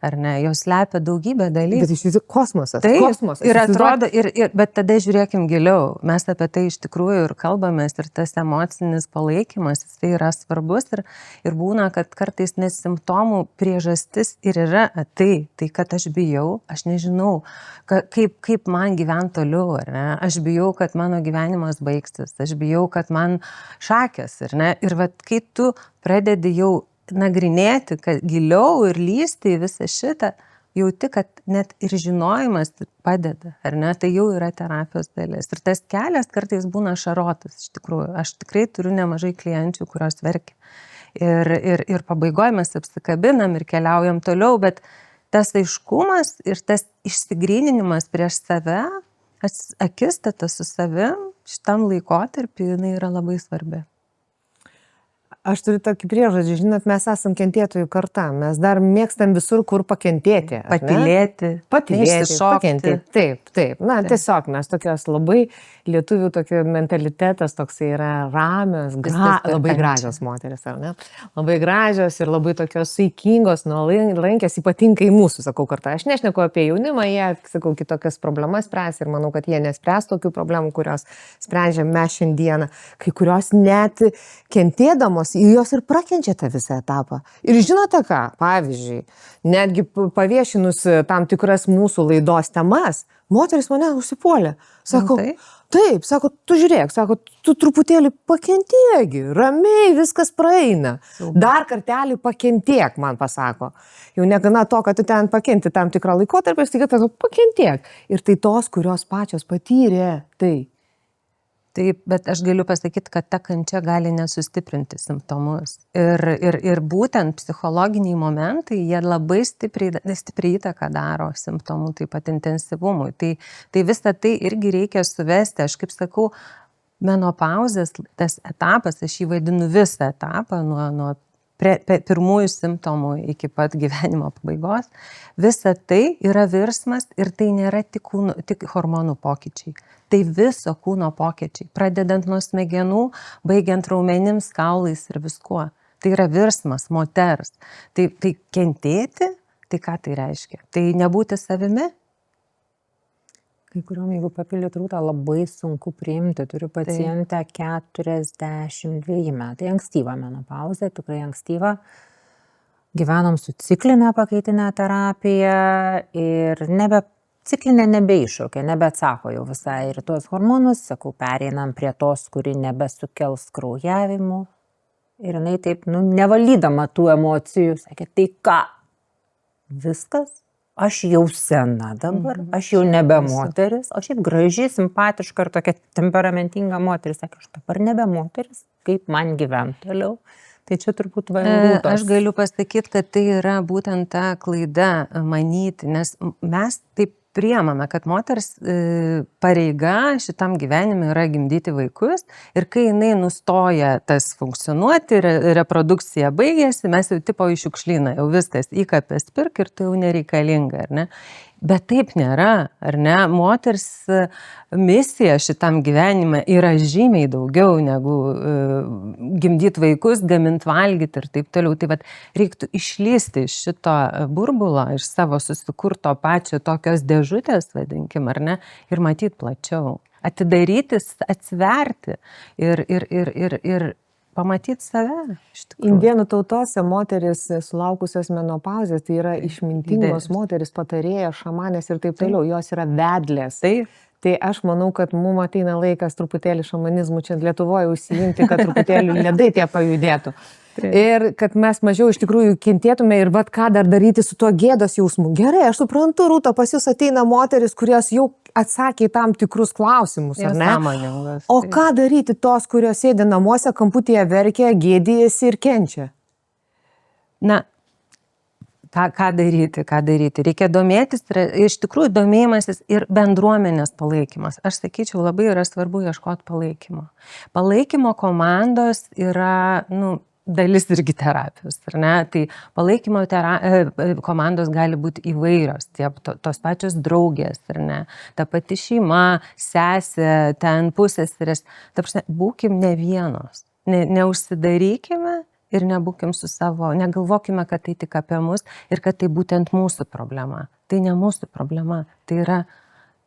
[SPEAKER 3] ar ne, jos slepia daugybę dalykų.
[SPEAKER 1] Bet iš tiesų kosmosas.
[SPEAKER 3] Taip,
[SPEAKER 1] Kosmosas.
[SPEAKER 3] ir atrodo, bet tada žiūrėkim giliau, mes apie tai iš tikrųjų ir kalbamės, ir tas emocinis palaikymas, tai yra svarbus ir būna, kad kartais nes simptomų priežastis ir yra tai, kad aš bijau, aš nežinau, kaip man gyventi toliau, ar ne, aš bijau, kad mano gyvenimas baigsis, aš bijau, kad man šakės, ar ne, ir vat, kai tu pradedi jau nagrinėti, kad giliau ir lysti į visą šitą, jauti, kad net ir žinojimas padeda, ar ne, tai jau yra terapijos dalis. Ir tas kelias kartais būna šarotas, iš tikrųjų. Aš tikrai turiu nemažai klienčių, kurios verkia. Ir pabaigoje mes apsikabinam ir keliaujam toliau, bet tas aiškumas ir tas išsigryninimas prieš save, akistata su savim, šitam laikotarpiu, jinai yra labai svarbi.
[SPEAKER 1] Aš turiu tokį priežodį, žinot, mes esam kentėtojų karta, mes dar mėgstam visur, kur pakentėti.
[SPEAKER 3] Patylėti,
[SPEAKER 1] pakentėti. Taip. Na, tiesiog mes tokios labai lietuvių tokio mentalitetas toksai yra ramios, labai gražios moteris, ar ne? Labai gražios ir labai tokios saikingos, nuolankės, ypatingai mūsų, sakau, kartą. Aš nešneku apie jaunimą, jie, sakau, kitokias problemas spręs ir manau, kad jie nespręs tokių problemų, kurios sprendžiam mes šiandieną. Kai kurios net kentėdamos, jos ir prakenčia tą visą etapą. Ir žinote ką, pavyzdžiui, netgi paviešinus tam tikras mūsų laidos temas, moteris mane užsipuolė. Sako, taip, sako, tu žiūrėk, sako, tu truputėlį pakentėgi, ramiai viskas praeina. Dar kartelį pakentėk, man pasako. Jau negana to, kad tu ten pakenti tam tikrą laikotarpį, staiga sako, pakentėk. Ir tai tos, kurios pačios patyrė tai.
[SPEAKER 3] Taip, bet aš galiu pasakyti, kad ta kančia gali nesustiprinti simptomus. Ir būtent psichologiniai momentai, jie labai stipriai įtaką daro simptomų, taip pat intensyvumui. Tai visą tai irgi reikia suvesti. Aš kaip sakau, menopauzės, tas etapas, aš jį vadinu visą etapą, nuo pirmųjų simptomų iki pat gyvenimo pabaigos. Visa tai yra virsmas ir tai nėra tik hormonų pokyčiai. Tai viso kūno pokyčiai, pradedant nuo smegenų, baigiant raumenims, kaulais ir viskuo. Tai yra virsmas moters. Tai kentėti, tai ką tai reiškia? Tai nebūti savimi?
[SPEAKER 2] Kai kuriuom, jeigu papildyti Rūtą, labai sunku priimti. Turiu pacientę 42 metai, ankstyva menopauzė, tikrai ankstyva. Gyvenom su ciklinė pakaitinė terapija ir nebe ciklinė nebeiššaukia, nebeatsako jau visai ir tuos hormonus, sakau, pereinam prie tos, kuri nebesukels kraujavimų. Ir jinai taip, nevaldydama tų emocijų, sakė, tai ką? Viskas? Aš jau sena dabar, aš jau nebe moteris, o šiaip graži, simpatiška ir tokia temperamentinga moteris. Sakė, aš dabar nebe moteris, kaip man gyventi toliau. Tai čia turbūt vairūtos.
[SPEAKER 3] Aš galiu pasakyti, kad tai yra būtent ta klaida manyti, nes mes taip priemame, kad moters pareiga šitam gyvenime yra gimdyti vaikus ir kai jinai nustoja tas funkcionuoti, reprodukcija baigėsi, mes jau tipo į šiukšlyną, jau viskas įkapės pirk ir tai jau nereikalinga, ar ne? Bet taip nėra, ar ne? Moters misija šitam gyvenime yra žymiai daugiau negu gimdyti vaikus, gaminti, valgyti ir taip toliau. Tai vat reiktų išlysti iš šito burbulo, iš savo susikurto pačio tokios dėžutės, vadinkim, ar ne? Ir matyti plačiau. Atidaryti, atsverti ir pamatyti save.
[SPEAKER 1] Indėnų tautose moteris sulaukusios menopauzės, tai yra išmintingos moteris, patarėjos, šamanės ir taip toliau, jos yra vedlės. Tai aš manau, kad mums ateina laikas truputėlį šamanizmų čia Lietuvoje užsiimti, kad truputėlį ledai tie pajudėtų. Ir kad mes mažiau iš tikrųjų kentėtume ir vat ką dar daryti su tuo gėdos jausmu. Gerai, aš suprantu, Rūta, pas jūs ateina moteris, kurios jau atsakė į tam tikrus klausimus, ar ne? O ką daryti tos, kurios sėdi namuose, kamputyje verkia, gėdijasi ir kenčia?
[SPEAKER 3] Na, ką daryti? Reikia domėtis, iš tikrųjų domėjimasis ir bendruomenės palaikymas. Aš sakyčiau, labai yra svarbu ieškoti palaikymo. Palaikymo komandos yra, dalis irgi terapijos, ar ne? Tai palaikymo komandos gali būti įvairios, tos pačios draugės, ar ne? Ta pati šeima, sesė, ten pusseserės. Ta prasme, būkim ne vienos, neužsidarykime ir nebūkim su savo, negalvokime, kad tai tik apie mus ir kad tai būtent mūsų problema. Tai ne mūsų problema, tai yra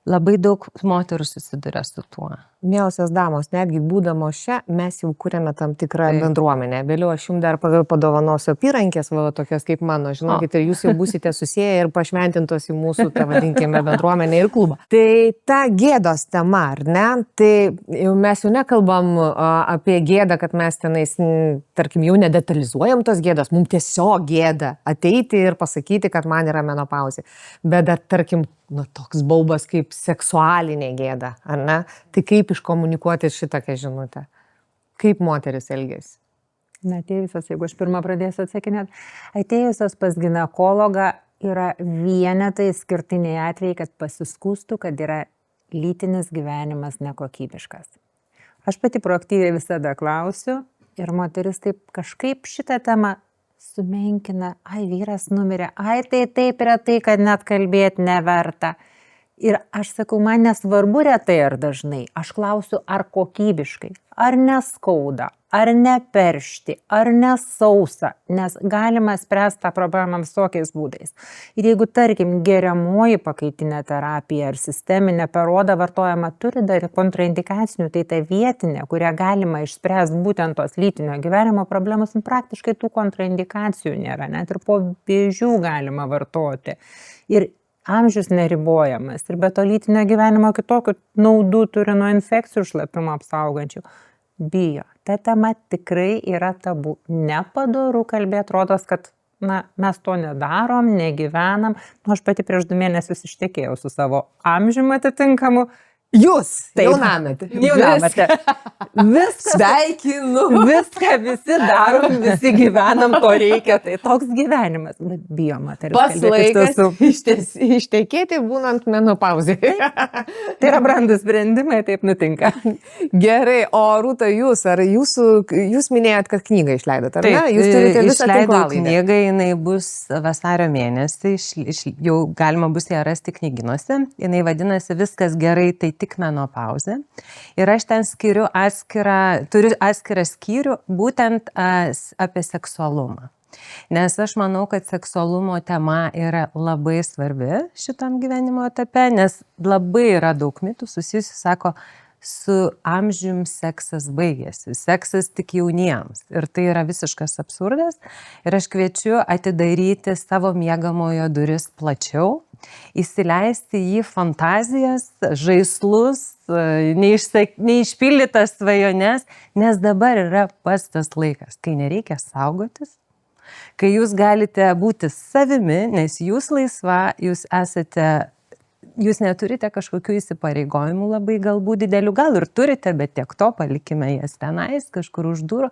[SPEAKER 3] labai daug moterų susiduria su tuo.
[SPEAKER 1] Miausios damos, netgi būdamos čia, mes jau kuriame tam tikrą bendruomenę. Vėliau aš jums dar padovanosiu apyrankės, tokias kaip mano, žinokit, ir jūs jau būsite susiję ir pašventintos į mūsų, vadinkime, bendruomenę ir klubą. Tai ta gėdos tema, ar ne? Tai mes jau nekalbam apie gėdą, kad mes tenais, tarkim, jau nedetalizuojam tos gėdos, mums tiesiog gėda ateiti ir pasakyti, kad man yra menopauzė. Bet dar, tarkim, toks baubas kaip seksualinė gėda, ar ne? Tai kaip iškomunikuoti šitokią žinutę? Kaip moteris elgiasi?
[SPEAKER 2] Atėjusios, jeigu aš pirmą pradėsiu atsakinėti, atėjusios pas ginekologą yra vienetai skirtiniai atvejai, kad pasiskūstų, kad yra lytinis gyvenimas nekokybiškas. Aš pati proaktyviai visada klausiu ir moteris taip kažkaip šitą temą sumenkina, vyras numirė, tai taip retai, kad net kalbėti neverta. Ir aš sakau, man nesvarbu retai ar dažnai, aš klausiu, ar kokybiškai, ar neskauda, ar neperšti, ar nesausa, nes galima spręsti tą problemą visokiais būdais. Ir jeigu, tarkim, geriamoji pakaitinė terapija ar sisteminė per odą vartojama turi dar kontraindikacinių, tai ta vietinė, kurią galima išspręsti būtent tos lytinio gyvenimo problemos, praktiškai tų kontraindikacijų nėra, net ir po vėžių galima vartoti. Ir amžius neribojamas ir be to lytinio gyvenimo kitokių naudų turi nuo infekcijų šlapimo apsaugančių. Bijo. Ta tema tikrai yra tabu. Nepadoru kalbėti, rodos, kad mes to nedarom, negyvenam. Aš pati prieš 2 mėnesius ištekėjau su savo amžiumi atitinkamu.
[SPEAKER 1] Jūs, jaunametė.
[SPEAKER 2] Viską sveikinu. Viską visi darom, visi gyvenam, ko reikia. Tai toks gyvenimas. Bet bijom,
[SPEAKER 1] Pas laikas ištekėti būnant menopauzėje.
[SPEAKER 2] Tai yra brandus sprendimai, taip nutinka.
[SPEAKER 1] Gerai, o Rūta, jūs minėjot, kad knygą išleidot, ar ne? Jūs turite visą tinklalaidę.
[SPEAKER 3] Knygą, jinai bus vasario mėnesį, jau galima bus ją rasti knygynuose. Jinai vadinasi Viskas gerai, tai tik menopauzė. Ir aš ten turiu atskirą skyrių būtent apie seksualumą. Nes aš manau, kad seksualumo tema yra labai svarbi šitam gyvenimo etape, nes labai yra daug mitų susijusių, sako, su amžium seksas baigėsi, seksas tik jauniems. Ir tai yra visiškas absurdas. Ir aš kviečiu atidaryti savo miegamojo duris plačiau įsileisti į fantazijas, žaislus, neišpildytas svajones, nes dabar yra pats tas laikas, kai nereikia saugotis, kai jūs galite būti savimi, nes jūs laisva, jūs neturite kažkokių įsipareigojimų labai galbūt didelių, gal ir turite, bet tiek to palikime jas tenais, kažkur už durų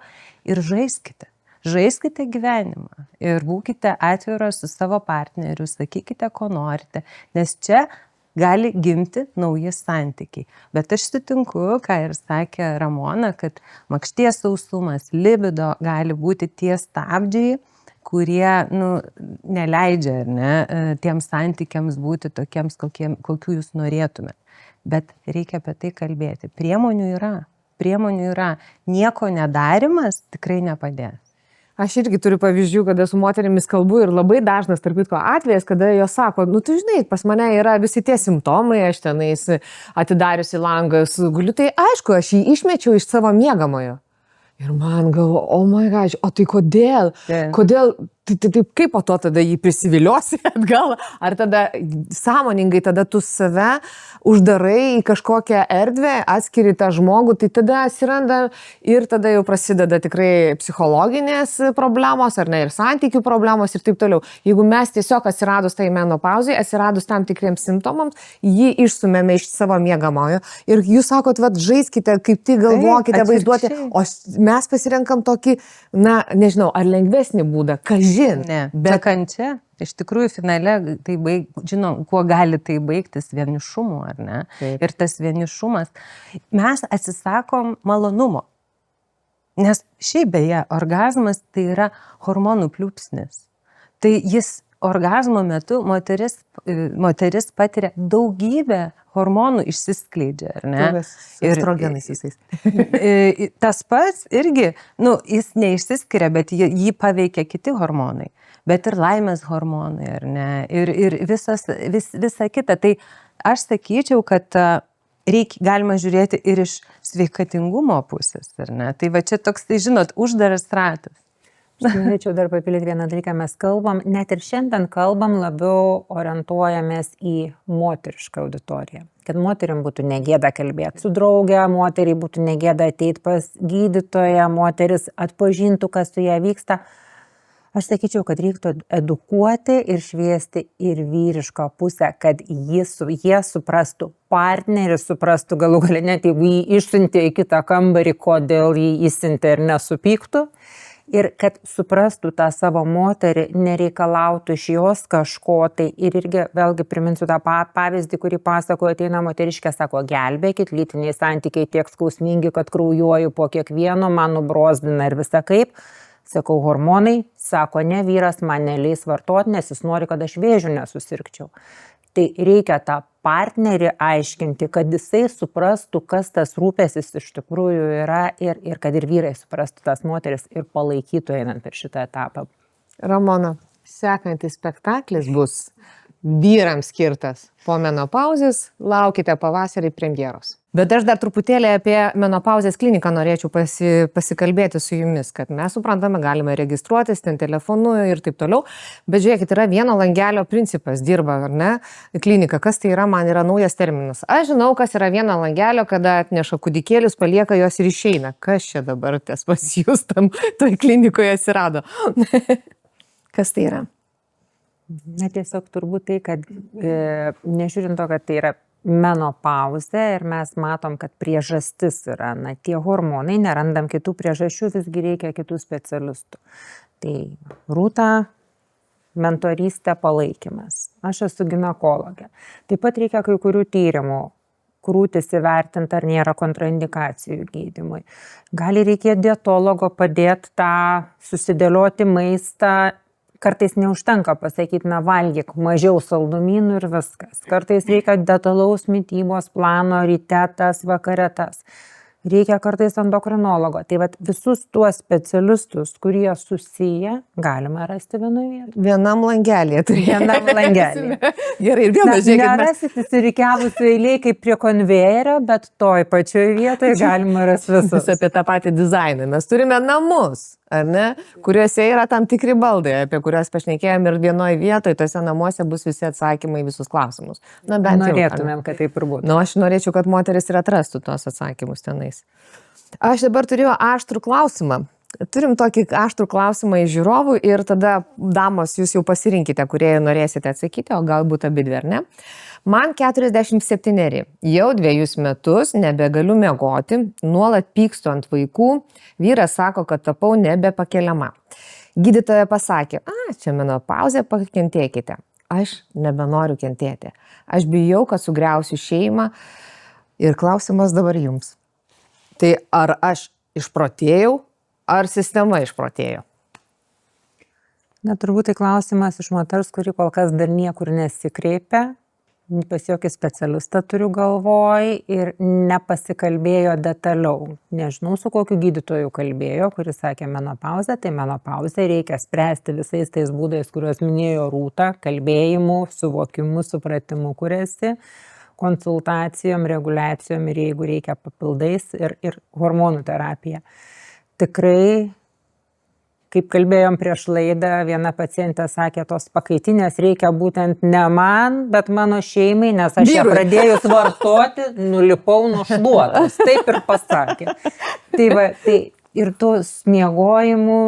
[SPEAKER 3] ir žaiskite. Žaiskite gyvenimą ir būkite atviros su savo partneriu, sakykite, ko norite, nes čia gali gimti nauji santykiai. Bet aš sutinku, ką ir sakė Ramona, kad makšties sausumas, libido gali būti tie stabdžiai, kurie neleidžia tiems santykiams būti tokiems, kokių jūs norėtumėte. Bet reikia apie tai kalbėti. Priemonių yra. Nieko nedarimas tikrai nepadės.
[SPEAKER 1] Aš irgi turiu pavyzdžių, kada su moterimis kalbu ir labai dažnas, tarp kitko, atvejas, kada jos sako, tu žinai, pas mane yra visi tie simptomai, aš tenais atidariusi langą, guliu, tai aišku, aš jį išmečiau iš savo miegamojo. Ir man galvo, oh my gosh, o tai kodėl? Kodėl, tai kaip po to tada jį prisiviliosi atgal? Ar tada sąmoningai tada tu save uždarai į kažkokią erdvę, atskiri tą žmogų, tai tada atsiranda ir tada jau prasideda tikrai psichologinės problemos, ar ne, ir santykių problemos ir taip toliau. Jeigu mes tiesiog atsiradus tai menopauzai, atsiradus tam tikriems simptomams, jį išsumėme iš savo miegamojo ir jūs sakot, žaiskite, kaip tik galvokite, vaizduoti, o mes pasirenkam tokį, nežinau, ar lengvesnį būdą, kažin.
[SPEAKER 3] Ne, bet kančia, iš tikrųjų finale, žinom, kuo gali tai baigtis vienišumu, ar ne? Taip. Ir tas vienišumas, mes atsisakom malonumo. Nes šiaip beje, orgazmas tai yra hormonų pliūpsnis. Tai jis orgazmo metu moteris patiria daugybę hormonų išsiskleidžia, ar ne?
[SPEAKER 1] Estrogenais visais.
[SPEAKER 3] Tas pats irgi, jis neišsiskiria, bet jį paveikia kiti hormonai, bet ir laimės hormonai, ar ne? Ir visa kita. Tai aš sakyčiau, kad galima žiūrėti ir iš sveikatingumo pusės, ar ne? Tai va čia toks, tai žinot, uždaras ratas.
[SPEAKER 4] Aš norėčiau dar papildyti vieną dalyką, mes kalbam, net ir šiandien kalbam, labiau orientuojamės į moterišką auditoriją. Kad moteriam būtų negėda kalbėti su draugė, moteriai būtų negėda ateiti pas gydytoją, moteris atpažintų, kas su ją vyksta. Aš sakyčiau, kad reiktų edukuoti ir šviesti ir vyrišką pusę, kad jie suprastų, partneris suprastų, galų gale net jeigu jį išsiuntė į kitą kambarį, kodėl jį išsiuntė ir nesupyktų. Ir kad suprastų tą savo moterį, nereikalautų iš jos kažko, tai ir irgi vėlgi priminsiu tą pavyzdį, kurį pasakojo, ateina moteriškė, sako, gelbėkit, lytiniai santykiai tiek skausmingi, kad kraujuoju po kiekvieno, man nubrozdina ir visa kaip. Sakau, hormonai, sako, ne, vyras man neleis vartoti, nes jis nori, kad aš vėžiu nesusirgčiau. Tai reikia tą partnerį aiškinti, kad jisai suprastų, kas tas rūpestis iš tikrųjų yra ir kad ir vyrai suprastų tas moteris ir palaikytų einant per šitą etapą.
[SPEAKER 1] Ramona, sekantis spektaklis bus vyrams skirtas po menopauzės, laukite pavasarį premjeros. Bet aš dar truputėlį apie menopauzės kliniką norėčiau pasikalbėti su jumis, kad mes suprantame, galime registruotis ten telefonu ir taip toliau, bet žiūrėkit, yra vieno langelio principas, dirba, ar ne, klinika, kas tai yra, man yra naujas terminas. Aš žinau, kas yra vieno langelio, kada atneša kūdikėlius, palieka jos ir išeina. Kas čia dabar tas pas jūs tam toj klinikoje atsirado? Kas tai yra?
[SPEAKER 4] Na tiesiog turbūt tai, kad nežiūrint to, kad tai yra menopauzė ir mes matom, kad priežastis yra, tie hormonai, nerandam kitų priežasčių, visgi reikia kitų specialistų. Tai Rūta, mentorystė, palaikymas. Aš esu ginekologė. Taip pat reikia kai kurių tyrimų, krūtis įvertinti, ar nėra kontraindikacijų gydymui. Gali reikėti dietologo padėti tą susidėlioti maistą. Kartais neužtenka pasakyti, valgyk mažiau saldumynų ir viskas. Kartais reikia detalaus mitybos plano, ryte tas, vakare tas.
[SPEAKER 2] reikia kartais endokrinologo. Tai vat visus tuos specialistus, kurie susiję, galima rasti vienoje vietoje.
[SPEAKER 1] Vienam langelėje turėjome.
[SPEAKER 2] Vienam langelėje.
[SPEAKER 1] Gerai, ir vėl žiūrėkit.
[SPEAKER 2] Nerasit įsirikiavusių eiliai kaip prie konvejerio, bet toj pačioj vietoje galima rasti visus.
[SPEAKER 1] Apie tą patį dizainą. Mes turime namus, ar ne, kuriuose yra tam tikri baldai, apie kuriuos pašnekėjom ir vienoje vietoje, tose namuose bus visi atsakymai į visus klausimus. Na, bent jau,
[SPEAKER 2] norėtumėm, kad taip ir būtų.
[SPEAKER 1] Nu, aš norėčiau, kad moteris ir atrastų tuos atsakymus tenais. Aš dabar turėjau aštrų klausimą. Turim tokį aštrų klausimą iš žiūrovų ir tada, damos, jūs jau pasirinkite, kurie norėsite atsakyti, o galbūt abidvi, ar ne? Man 47, jau 2 metus nebegaliu miegoti, nuolat pykstu ant vaikų, vyras sako, kad tapau nebepakeliama. Gydytoja pasakė, čia menopauzė, pakentėkite. Aš nebenoriu kentėti. Aš bijau, kad sugriausiu šeimą ir klausimas dabar jums. Tai ar aš išprotėjau, ar sistema išprotėjo?
[SPEAKER 2] Na, turbūt tai klausimas iš moters, kuri kol kas dar niekur nesikreipia, pas jokį specialistą turiu galvoj ir nepasikalbėjo detaliau. Nežinau, su kokiu gydytoju kalbėjo, kuris sakė menopauzę, tai menopauzę reikia spręsti visais tais būdais, kuriuos minėjo Rūta, kalbėjimu, suvokimu, supratimu, kuriasi, konsultacijom, reguliacijom ir jeigu reikia papildais ir hormonų terapija. Tikrai, kaip kalbėjom prieš laidą, viena pacientė sakė, tos pakaitinės reikia būtent ne man, bet mano šeimai, nes aš ją pradėjus vartoti, nulipau nuo šluotos. Taip ir pasakė. Tai va, tai ir tos miegojimų,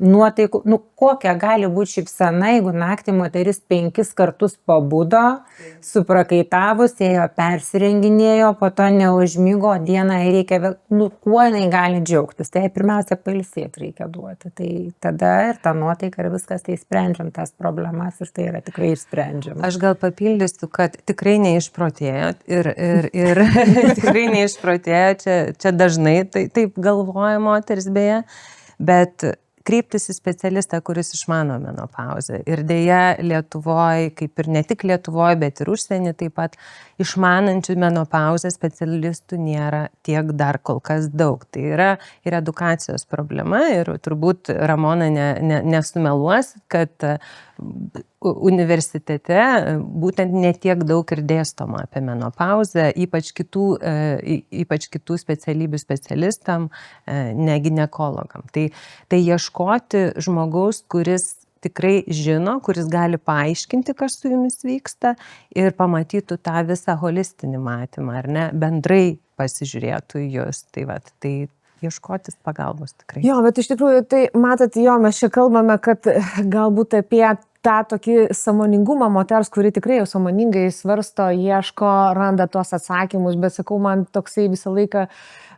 [SPEAKER 2] nuotaikų, kokia gali būti šypsena, jeigu naktį moteris 5 kartus pabudo, suprakaitavus, ėjo persirenginėjo, po to neužmigo, dieną reikia vėl, kuo jinai gali džiaugtis. Tai pirmiausia, pailsėti reikia duoti. Tai tada ir ta nuotaika ir viskas, tai sprendžiam tas problemas ir tai yra tikrai išsprendžiama.
[SPEAKER 3] Aš gal papildysiu, kad tikrai neišprotėjot ir tikrai neišprotėjo, čia dažnai taip galvoja moteris beje, bet kreiptis į specialistą, kuris išmano menopauzę. Ir dėja Lietuvoje, kaip ir ne tik Lietuvoje, bet ir užsienį taip pat, išmanančių menopauzę specialistų nėra tiek dar kol kas daug. Tai yra ir edukacijos problema ir turbūt Ramona nesumeluos, kad universitete būtent netiek daug ir dėstoma apie menopauzę, ypač kitų specialybių specialistam, ne ginekologam. Tai ieškoti žmogaus, kuris tikrai žino, kuris gali paaiškinti, kas su jumis vyksta ir pamatytų tą visą holistinį matymą, ar ne, bendrai pasižiūrėtų į jūs. Tai ieškotis pagalbos tikrai.
[SPEAKER 1] Jo, bet iš tikrųjų, tai matot, mes čia kalbame, kad galbūt apie tą tokį sąmoningumą moters, kuri tikrai jau sąmoningai svarsto, ieško, randa tuos atsakymus, bet sakau, man toksai visą laiką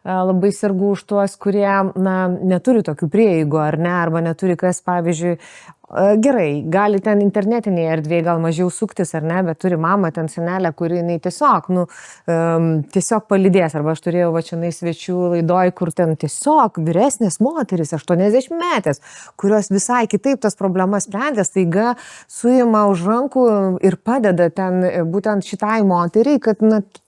[SPEAKER 1] labai sergu už tuos, kurie neturi tokių prieigų, ar ne, arba neturi kas, pavyzdžiui, gerai, gali ten internetinėje erdvėje gal mažiau suktis, ar ne, bet turi mamą, ten senelę, kuri jinai tiesiog palydės, arba aš turėjau vačianai svečių laidoj, kur ten tiesiog vyresnės moteris, 80-metės, kurios visai kitaip tas problemas sprendė, staiga suima už rankų ir padeda ten būtent šitai moteriai, kad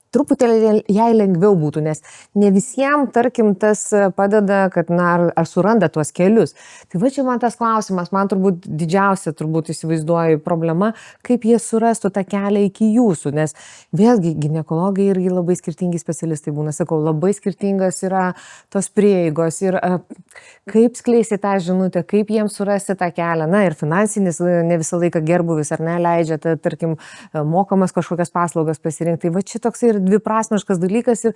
[SPEAKER 1] truputėlį jai lengviau būtų, nes ne visiems, tarkim, tas padeda, kad, ar suranda tuos kelius. Tai va čia man tas klausimas, man turbūt didžiausia, įsivaizduoju problema, kaip jie surastų tą kelią iki jūsų, nes vėlgi ginekologai irgi labai skirtingi specialistai būna, sakau, labai skirtingas yra tos prieigos ir kaip skleisti tą žinutę, kaip jiems surasti tą kelią, ir finansinis ne visą laiką gerbuvis, ar ne, leidžia, tarkim, mokamas kažkokias paslaugas pasirinkti. Tai va čia toks ir dviprasmiškas dalykas ir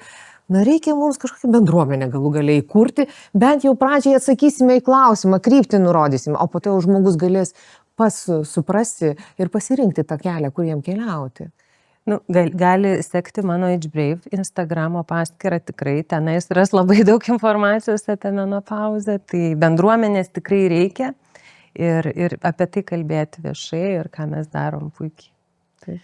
[SPEAKER 1] reikia mums kažkokią bendruomenę galų galiai įkurti, bent jau pradžiai atsakysime į klausimą, kryptį nurodysime, o po to žmogus galės pats suprasti ir pasirinkti tą kelią, kur jam keliauti.
[SPEAKER 3] Gali sekti mano HBrave Instagramo paskyrą, tikrai tenais ras labai daug informacijos apie menopauzę, tai bendruomenės tikrai reikia ir apie tai kalbėti viešai ir ką mes darom puikiai. Tai.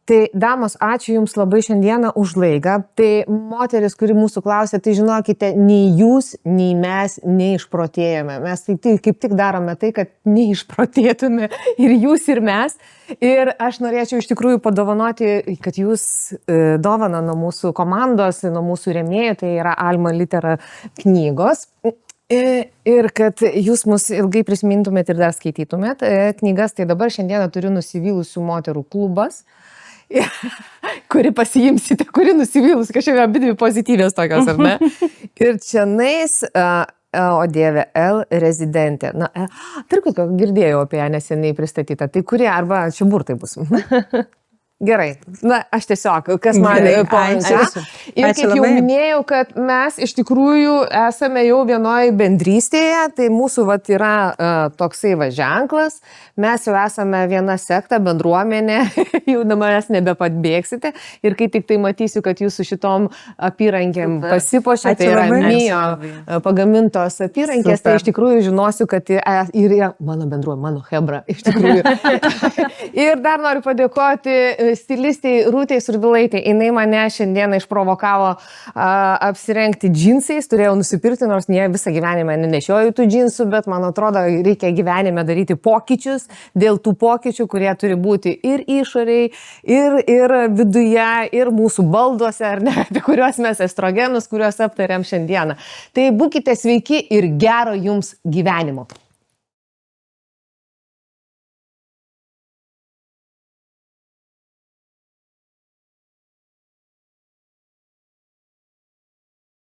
[SPEAKER 1] Tai, damos, ačiū Jums labai šiandieną už laiką. Tai moteris, kuri mūsų klausė, tai žinokite, nei Jūs, nei mes neišprotėjome. Mes tai kaip tik darome tai, kad neišprotėtume ir Jūs, ir mes. Ir aš norėčiau iš tikrųjų padovanoti, kad Jūs dovana nuo mūsų komandos, nuo mūsų rėmėjų, tai yra Alma Litera knygos. Ir kad Jūs mus ilgai prisimintumėt ir dar skaitytumėt knygas, tai dabar šiandieną turiu Nusivylusių moterų klubas, kuri pasiimsite, kuri nusivylus, kažkaip abidvi pozityvės tokios, ar ne? Ir čianais, o Dieve, L rezidentė. Na, tarp kitko, girdėjau apie ją neseniai pristatytą. Tai kurie, arba čia burtai bus. Gerai, na, aš tiesiog, kas man paaiškino. Ir kaip jau minėjau, kad mes iš tikrųjų esame jau vienoje bendrystėje, tai mūsų vat yra toksai ženklas, mes jau esame viena sekta, bendruomenė, jau manęs nebepatbėgsite ir kai tik tai matysiu, kad jūs su šitom apyrankėm pasipuošėte, tai yra Mijo pagamintos apyrankės, tai iš tikrųjų žinosiu, kad ir mano bendruomenė, mano hebra, iš tikrųjų. Ir dar noriu padėkoti stilistei Rūtei Survilaitei, jinai mane šiandieną išprovokavo apsirengti džinsais, turėjau nusipirkti, nors ne visą gyvenimą nenešioju tų džinsų, bet man atrodo, reikia gyvenime daryti pokyčius, dėl tų pokyčių, kurie turi būti ir išoriai, ir viduje, ir mūsų balduose, ar ne, apie kuriuos mes estrogenus, kuriuos aptariam šiandieną. Tai būkite sveiki ir gero jums gyvenimo.